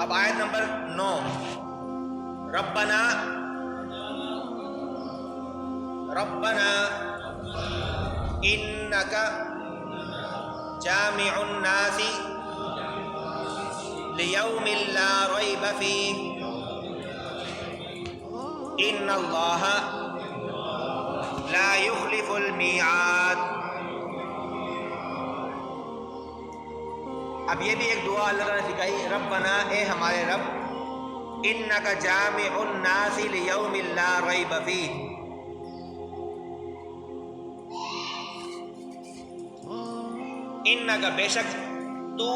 اب آیت نمبر 9، ربنا انک جامع الناس لیوم لا ریب فیہ ان اللہ لا یخلف المیعاد۔ اب یہ بھی ایک دعا اللہ تعالیٰ نے سکھائی، ربنا اے ہمارے رب، انک جامع الناس لیوم لا ریب فیہ، انک بے شک تو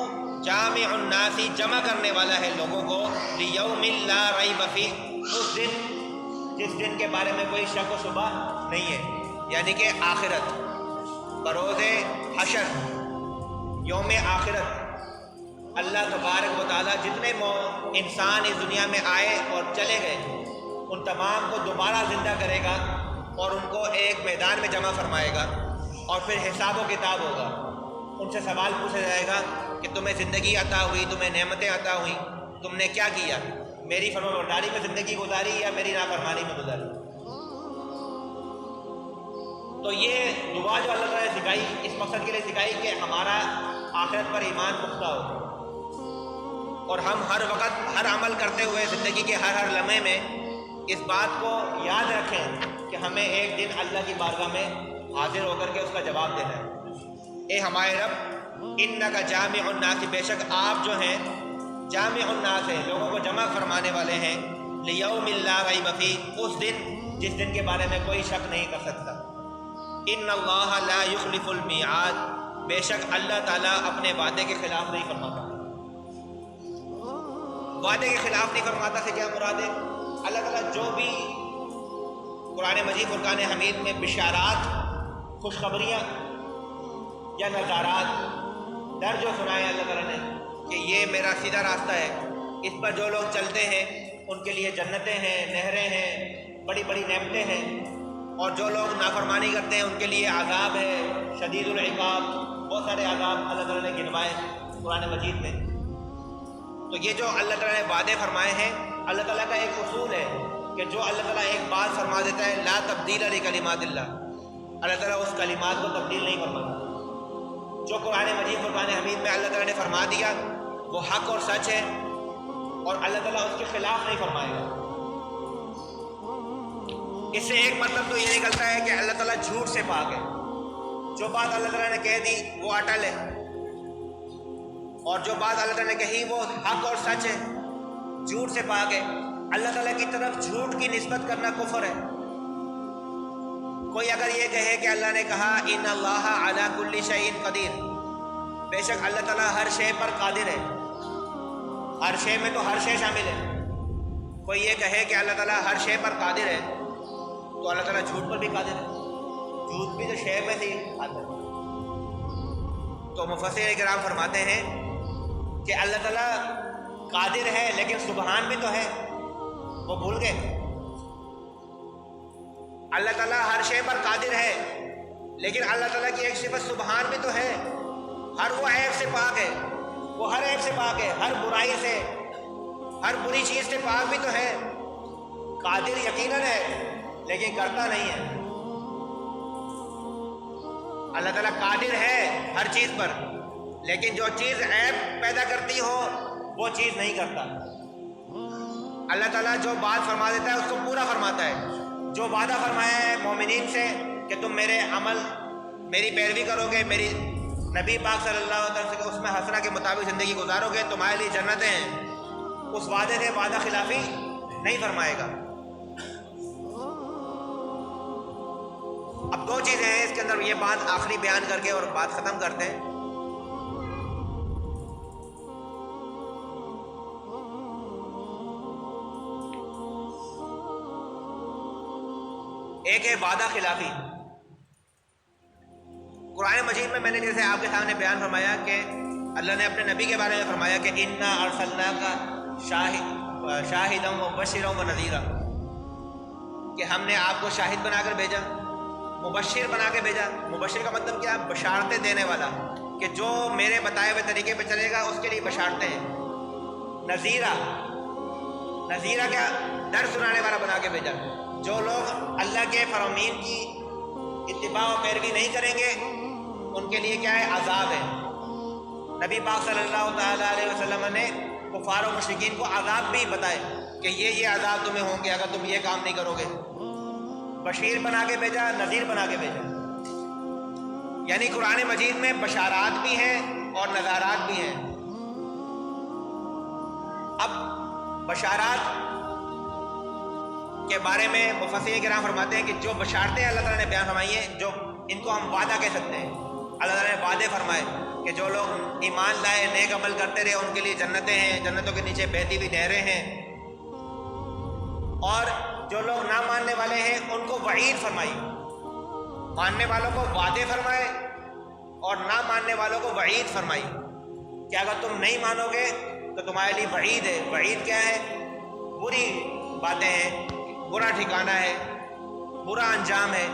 جامع الناس جمع کرنے والا ہے لوگوں کو، لیوم لا ریب فیہ اس دن جس دن کے بارے میں کوئی شک و شبہ نہیں ہے، یعنی کہ آخرت، بروز حشر، یوم آخرت۔ اللہ تبارک و تعالیٰ جتنے انسان اس دنیا میں آئے اور چلے گئے ان تمام کو دوبارہ زندہ کرے گا اور ان کو ایک میدان میں جمع فرمائے گا، اور پھر حساب و کتاب ہوگا۔ ان سے سوال پوچھا جائے گا کہ تمہیں زندگی عطا ہوئی، تمہیں نعمتیں عطا ہوئیں، تم نے کیا کیا؟ میری فرمانبرداری میں زندگی گزاری یا میری نافرمانی میں گزاری؟ تو یہ دعا جو اللہ تعالیٰ نے سکھائی اس مقصد کے لیے سکھائی کہ ہمارا آخرت پر ایمان پختہ ہو، اور ہم ہر وقت ہر عمل کرتے ہوئے زندگی کے ہر لمحے میں اس بات کو یاد رکھیں کہ ہمیں ایک دن اللہ کی بارگاہ میں حاضر ہو کر کے اس کا جواب دینا ہے۔ اے ہمارے رب، انک جامع الناس، بے شک آپ جو ہیں جامع الناس ہیں، لوگوں کو جمع فرمانے والے ہیں، لیوم لا ریب فیہ اس دن جس دن کے بارے میں کوئی شک نہیں کر سکتا۔ ان اللہ لا یخلف المیعاد، بے شک اللہ تعالیٰ اپنے وعدے کے خلاف نہیں فرماتا۔ وعدے کے خلاف نہیں فرماتا سے کیا مراد ہے؟ اللہ تعالیٰ جو بھی قرآن مجید فرقان حمید میں بشارات، خوشخبریاں یا نظارات در جو سنائے اللہ تعالیٰ نے کہ یہ میرا سیدھا راستہ ہے، اس پر جو لوگ چلتے ہیں ان کے لیے جنتیں ہیں، نہریں ہیں، بڑی بڑی نعمتیں ہیں، اور جو لوگ نافرمانی کرتے ہیں ان کے لیے عذاب ہے شدید العقاب، بہت سارے عذاب اللہ تعالیٰ نے گنوائے قرآن مجید میں۔ تو یہ جو اللہ تعالیٰ نے وعدے فرمائے ہیں، اللہ تعالیٰ کا ایک اصول ہے کہ جو اللہ تعالیٰ ایک بات فرما دیتا ہے، لا تبدیل لکلمات اللہ، اللہ تعالیٰ اس کلمات کو تبدیل نہیں فرماتا۔ جو قرآن مجید فرقان حمید میں اللہ تعالیٰ نے فرما دیا وہ حق اور سچ ہے، اور اللہ تعالیٰ اس کے خلاف نہیں فرمائے گا۔ اس سے ایک مطلب تو یہ نکلتا ہے کہ اللہ تعالیٰ جھوٹ سے پاک ہے، جو بات اللہ تعالیٰ نے کہہ دی وہ اٹل ہے، اور جو بات اللہ تعالیٰ نے کہی وہ حق اور سچ ہے، جھوٹ سے پاک ہے۔ اللہ تعالیٰ کی طرف جھوٹ کی نسبت کرنا کفر ہے۔ کوئی اگر یہ کہے کہ اللہ نے کہا ان اللہ علی کل شیء قدیر، بے شک اللہ تعالیٰ ہر شے پر قادر ہے، ہر شے میں تو ہر شے شامل ہے، کوئی یہ کہے کہ اللہ تعالیٰ ہر شے پر قادر ہے تو اللہ تعالیٰ جھوٹ پر بھی قادر ہے، جھوٹ بھی تو شے میں سے آتا ہے۔ تو مفسرین کرام فرماتے ہیں کہ اللہ تعالیٰ قادر ہے لیکن سبحان بھی تو ہے، وہ بھول گئے۔ اللہ تعالیٰ ہر شے پر قادر ہے لیکن اللہ تعالیٰ کی ایک صفت سبحان بھی تو ہے، ہر وہ عیب سے پاک ہے، وہ ہر عیب سے پاک ہے، ہر برائی سے، ہر بری چیز سے پاک بھی تو ہے۔ قادر یقیناً ہے لیکن کرتا نہیں ہے۔ اللہ تعالیٰ قادر ہے ہر چیز پر، لیکن جو چیز عیب پیدا کرتی ہو وہ چیز نہیں کرتا۔ اللہ تعالیٰ جو بات فرما دیتا ہے اس کو پورا فرماتا ہے۔ جو وعدہ فرمایا ہے مومنین سے کہ تم میرے عمل، میری پیروی کرو گے، میری نبی پاک صلی اللہ علیہ وسلم اس میں حسنہ کے مطابق زندگی گزارو گے، تمہارے لیے جنتیں ہیں، اس وعدے سے وعدہ خلافی نہیں فرمائے گا۔ اب دو چیزیں ہیں اس کے اندر، یہ بات آخری بیان کر کے اور بات ختم کرتے ہیں۔ ایک ہے وعدہ خلافی۔ قرآن مجید میں نے جیسے آپ کے سامنے بیان فرمایا کہ اللہ نے اپنے نبی کے بارے میں فرمایا کہ انا ارسلناک شاہدا ومبشرا ونذیرا، کہ ہم نے آپ کو شاہد بنا کر بھیجا، مبشر بنا کے بھیجا۔ مبشر کا مطلب کیا؟ بشارتیں دینے والا، کہ جو میرے بتائے ہوئے طریقے پہ چلے گا اس کے لیے بشارتیں ہیں۔ نذیرہ کیا؟ ڈر سنانے والا بنا کے بھیجا۔ جو لوگ اللہ کے فرامین کی اتباع و پیروی نہیں کریں گے ان کے لیے کیا ہے؟ عذاب ہے۔ نبی پاک صلی اللہ تعالیٰ علیہ وسلم نے کفار و مشرکین کو عذاب بھی بتائے کہ یہ عذاب تمہیں ہوں گے اگر تم یہ کام نہیں کرو گے۔ بشیر بنا کے بھیجا، نذیر بنا کے بھیجا۔ یعنی قرآن مجید میں بشارات بھی ہیں اور نذارات بھی ہیں۔ اب بشارات کے بارے میں مفسرین کرام فرماتے ہیں کہ جو بشارتیں اللہ تعالیٰ نے بیان فرمائی ہیں، جو ان کو ہم وعدہ کہہ سکتے ہیں، اللہ تعالیٰ نے وعدے فرمائے کہ جو لوگ ایمان لائے، نیک عمل کرتے رہے، ان کے لیے جنتیں ہیں، جنتوں کے نیچے بہتی ہوئی نہریں ہیں، اور جو لوگ نہ ماننے والے ہیں ان کو وعید فرمائی۔ ماننے والوں کو وعدے فرمائے اور نہ ماننے والوں کو وعید فرمائی کہ اگر تم نہیں مانو گے تو تمہارے لیے وعید ہے۔ وعید کیا ہے؟ بری باتیں ہیں، برا ٹھکانہ ہے، برا انجام ہے۔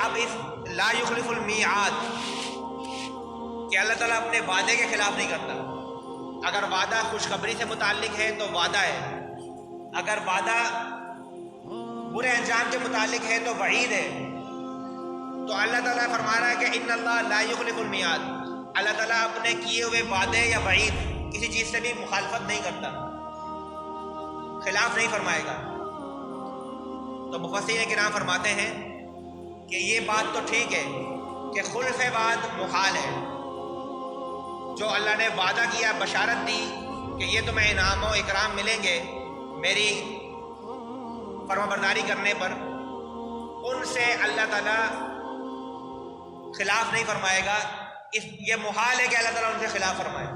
اب اس لا یخلف المیعاد کہ اللہ تعالیٰ اپنے وعدے کے خلاف نہیں کرتا۔ اگر وعدہ خوشخبری سے متعلق ہے تو وعدہ ہے، اگر وعدہ برے انجام کے متعلق ہے تو وعید ہے۔ تو اللہ تعالیٰ فرما رہا ہے کہ ان اللہ لا یخلف المیعاد، اللہ تعالیٰ اپنے کیے ہوئے وعدے یا وعید کسی چیز سے بھی مخالفت نہیں کرتا، خلاف نہیں فرمائے گا۔ تو مفسرین کرام فرماتے ہیں کہ یہ بات تو ٹھیک ہے کہ خلف وعد محال ہے۔ جو اللہ نے وعدہ کیا، بشارت دی کہ یہ تمہیں انعام و اکرام ملیں گے میری فرمانبرداری کرنے پر، ان سے اللہ تعالیٰ خلاف نہیں فرمائے گا۔ یہ محال ہے کہ اللہ تعالیٰ ان سے خلاف فرمائے۔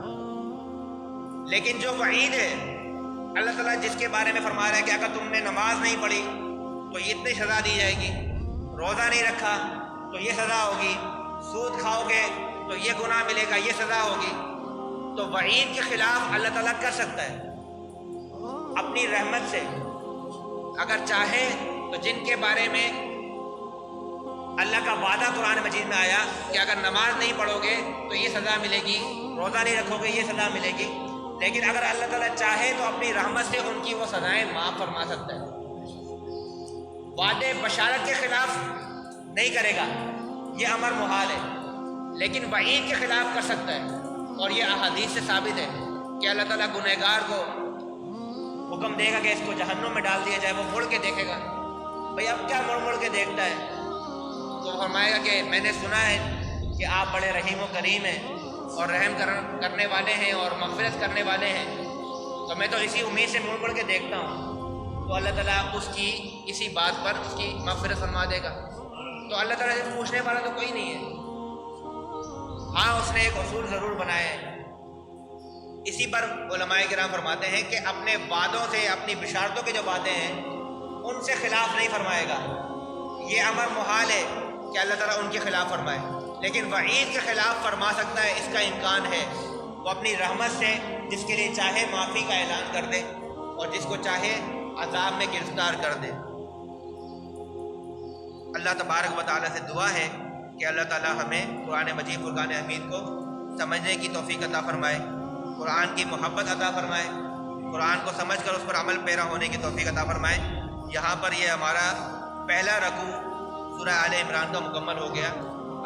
لیکن جو وعید ہے، اللہ تعالیٰ جس کے بارے میں فرما رہا ہے کہ اگر تم نے نماز نہیں پڑھی تو اتنی سزا دی جائے گی، روزہ نہیں رکھا تو یہ سزا ہوگی، سود کھاؤ گے تو یہ گناہ ملے گا، یہ سزا ہوگی۔ تو وعید کے خلاف اللہ تعالیٰ کر سکتا ہے اپنی رحمت سے، اگر چاہے تو جن کے بارے میں اللہ کا وعدہ قرآن مجید میں آیا کہ اگر نماز نہیں پڑھو گے تو یہ سزا ملے گی، روزہ نہیں رکھو گے یہ سزا ملے گی، لیکن اگر اللہ تعالیٰ چاہے تو اپنی رحمت سے ان کی وہ سزائیں معاف فرما سکتا ہے۔ وعدے بشارت کے خلاف نہیں کرے گا، یہ امر محال ہے، لیکن وعید کے خلاف کر سکتا ہے۔ اور یہ احادیث سے ثابت ہے کہ اللہ تعالیٰ گنہگار کو حکم دے گا کہ اس کو جہنم میں ڈال دیا جائے، وہ مڑ کے دیکھے گا۔ بھئی اب کیا مڑ کے دیکھتا ہے؟ تو فرمائے گا کہ میں نے سنا ہے کہ آپ بڑے رحیم و کریم ہیں اور رحم کرنے والے ہیں اور مغفرت کرنے والے ہیں، تو میں تو اسی امید سے مڑ کے دیکھتا ہوں۔ تو اللہ تعالیٰ اس کی اسی بات پر اس کی مغفرت فرما دے گا۔ تو اللہ تعالیٰ سے پوچھنے والا تو کوئی نہیں ہے۔ ہاں، اس نے ایک اصول ضرور بنایا ہے، اسی پر علماء کرام فرماتے ہیں کہ اپنے وعدوں سے، اپنی بشارتوں کے جو وعدے ہیں ان سے خلاف نہیں فرمائے گا۔ یہ امر محال ہے کہ اللہ تعالیٰ ان کے خلاف فرمائے، لیکن وعید کے خلاف فرما سکتا ہے، اس کا امکان ہے۔ وہ اپنی رحمت سے جس کے لیے چاہے معافی کا اعلان کر دے اور جس کو چاہے عذاب میں گرفتار کر دے۔ اللہ تبارک و تعالیٰ سے دعا ہے کہ اللہ تعالیٰ ہمیں قرآن مجید فرقان حمید کو سمجھنے کی توفیق عطا فرمائے، قرآن کی محبت عطا فرمائے، قرآن کو سمجھ کر اس پر عمل پیرا ہونے کی توفیق عطا فرمائے۔ یہاں پر یہ ہمارا پہلا رکوع سورہ آل عمران کا مکمل ہو گیا۔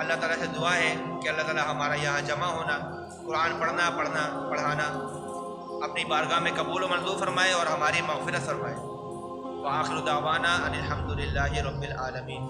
اللہ تعالیٰ سے دعا ہے کہ اللہ تعالیٰ ہمارا یہاں جمع ہونا، قرآن پڑھانا اپنی بارگاہ میں قبول و منظور فرمائے اور ہماری مغفرت فرمائے۔ وآخر دعوانا ان الحمد للہ رب العالمین۔